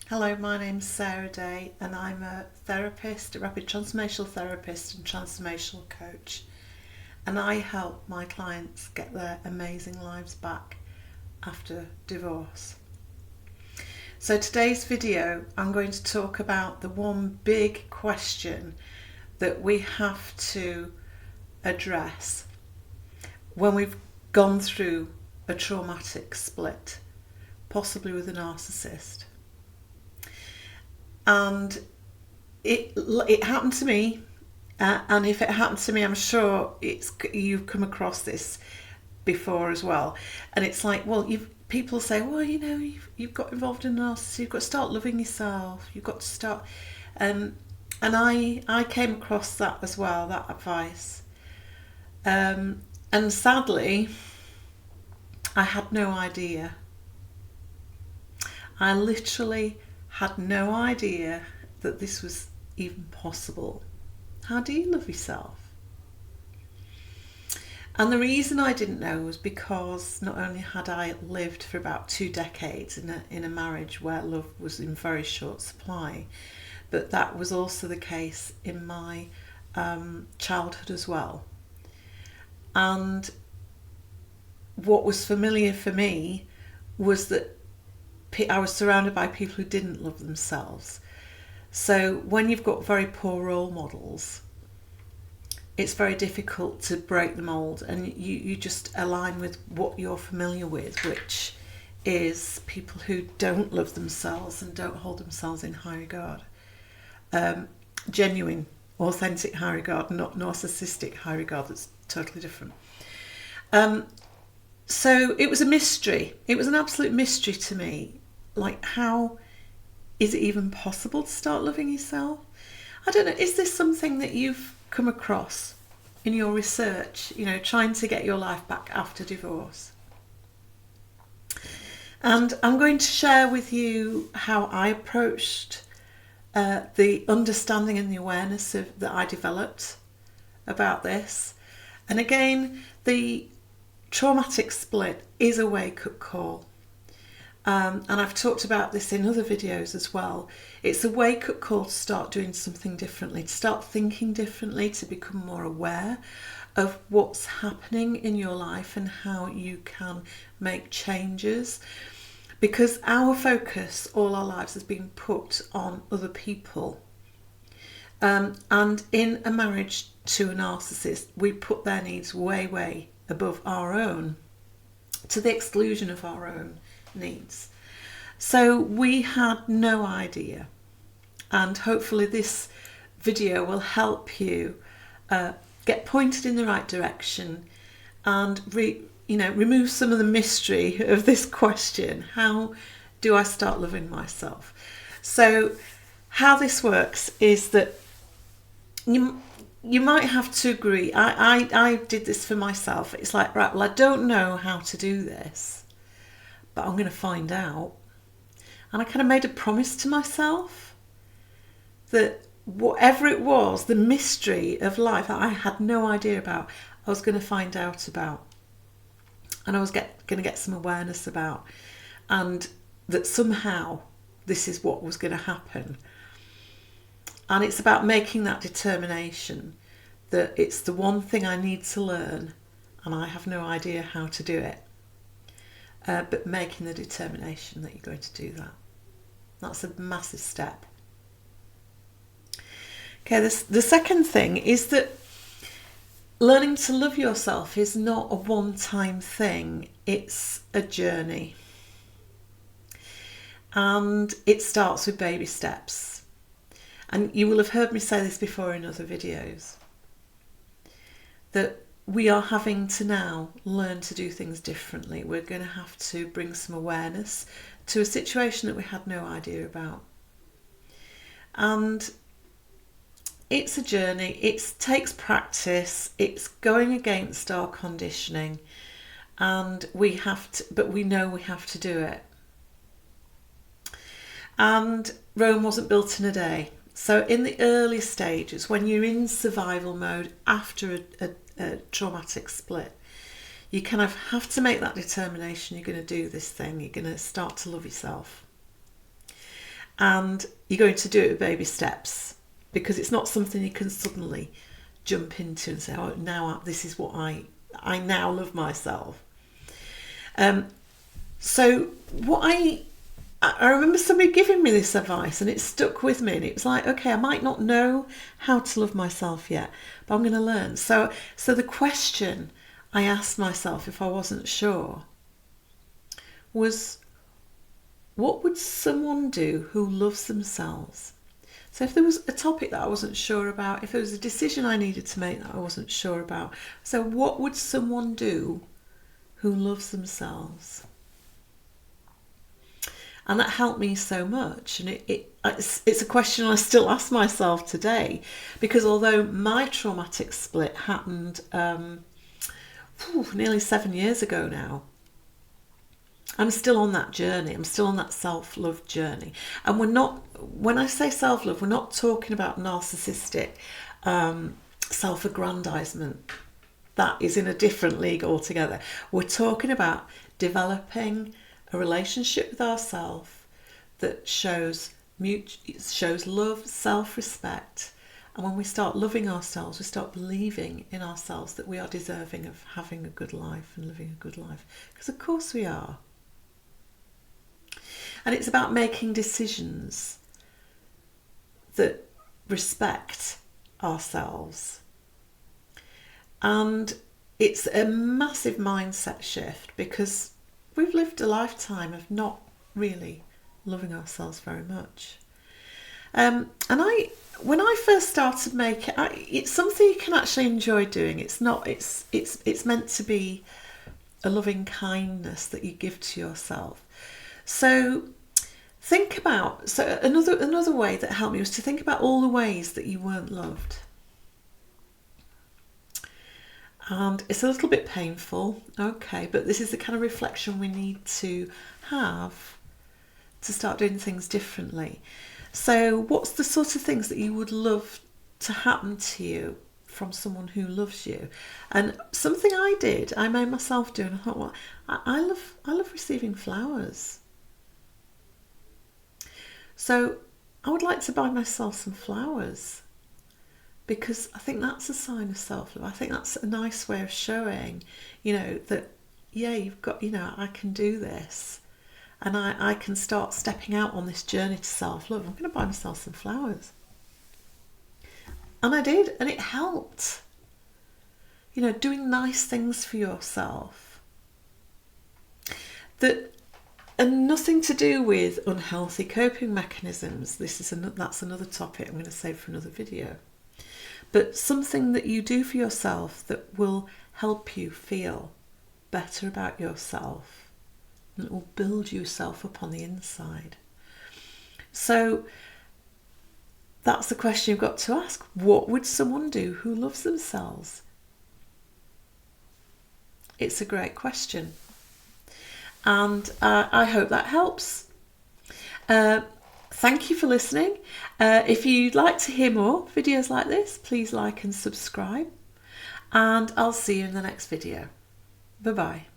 Hello, my name's Sarah Day and I'm a therapist, a rapid transformational therapist and transformational coach. And I help my clients get their amazing lives back after divorce. So today's video, I'm going to talk about the one big question that we have to address when we've gone through a traumatic split, possibly with a narcissist. And it happened to me, and if it happened to me, I'm sure you've come across this before as well. And it's like, well, people say, well, you've got involved in narcissism, you've got to start loving yourself, you've got to start, and I came across that as well, that advice, and sadly, I had no idea. I literally had no idea that this was even possible. How do you love yourself? And the reason I didn't know was because not only had I lived for about 2 decades in a marriage where love was in very short supply, but that was also the case in my childhood as well. And what was familiar for me was that I was surrounded by people who didn't love themselves. So when you've got very poor role models, it's very difficult to break the mold, and you just align with what you're familiar with, which is people who don't love themselves and don't hold themselves in high regard. Genuine, authentic high regard, not narcissistic high regard. That's totally different. So it was a mystery. It was an absolute mystery to me. Like, how is it even possible to start loving yourself? I don't know. Is this something that you've come across in your research, trying to get your life back after divorce? And I'm going to share with you how I approached the understanding and the awareness that I developed about this. And again, the traumatic split is a wake-up call. And I've talked about this in other videos as well. It's a wake-up call to start doing something differently, to start thinking differently, to become more aware of what's happening in your life and how you can make changes. Because our focus all our lives has been put on other people. And in a marriage to a narcissist, we put their needs way, way above our own, to the exclusion of our own needs. So we had no idea, and hopefully this video will help you get pointed in the right direction and remove some of the mystery of this question: how do I start loving myself? So how this works is that you might have to agree. I did this for myself. It's like, right, well, I don't know how to do this, but I'm going to find out. And I kind of made a promise to myself that whatever it was, the mystery of life that I had no idea about, I was going to find out about. And I was going to get some awareness about. And that somehow this is what was going to happen. And it's about making that determination that it's the one thing I need to learn and I have no idea how to do it. But making the determination that you're going to do that. That's a massive step. Okay, the second thing is that learning to love yourself is not a one-time thing. It's a journey. And it starts with baby steps. And you will have heard me say this before in other videos, that we are having to now learn to do things differently. We're going to have to bring some awareness to a situation that we had no idea about. And it's a journey. It takes practice. It's going against our conditioning. And but we know we have to do it. And Rome wasn't built in a day. So in the early stages, when you're in survival mode after a traumatic split, you kind of have to make that determination. You're going to do this thing. You're going to start to love yourself. and you're going to do it with baby steps, because it's not something you can suddenly jump into and say, oh, now this is what I now love myself. So what I remember somebody giving me this advice, and it stuck with me, and it was like, okay, I might not know how to love myself yet, but I'm going to learn. So the question I asked myself, if I wasn't sure, was, what would someone do who loves themselves? So if there was a topic that I wasn't sure about, if there was a decision I needed to make that I wasn't sure about, so what would someone do who loves themselves? And that helped me so much. And it's a question I still ask myself today, because although my traumatic split happened nearly 7 years ago now, I'm still on that journey. I'm still on that self-love journey. And when I say self-love, we're not talking about narcissistic self-aggrandizement. That is in a different league altogether. We're talking about developing a relationship with ourselves that shows love, self-respect. And when we start loving ourselves, we start believing in ourselves that we are deserving of having a good life and living a good life. Because of course we are. And it's about making decisions that respect ourselves. And it's a massive mindset shift, because we've lived a lifetime of not really loving ourselves very much. And when I first started making it's something you can actually enjoy doing. It's not. It's meant to be a loving kindness that you give to yourself. So think about. So another way that helped me was to think about all the ways that you weren't loved. And it's a little bit painful, okay, but this is the kind of reflection we need to have to start doing things differently. So what's the sort of things that you would love to happen to you from someone who loves you? And something I made myself do, and I thought, well, I love receiving flowers. So I would like to buy myself some flowers, because I think that's a sign of self-love. I think that's a nice way of showing, that, yeah, you've got, I can do this. And I can start stepping out on this journey to self-love. I'm going to buy myself some flowers. And I did, and it helped. Doing nice things for yourself. And nothing to do with unhealthy coping mechanisms. That's another topic I'm going to save for another video. But something that you do for yourself that will help you feel better about yourself, and it will build yourself up on the inside. So that's the question you've got to ask. What would someone do who loves themselves? It's a great question. And I hope that helps. Thank you for listening. If you'd like to hear more videos like this, please like and subscribe. And I'll see you in the next video. Bye-bye.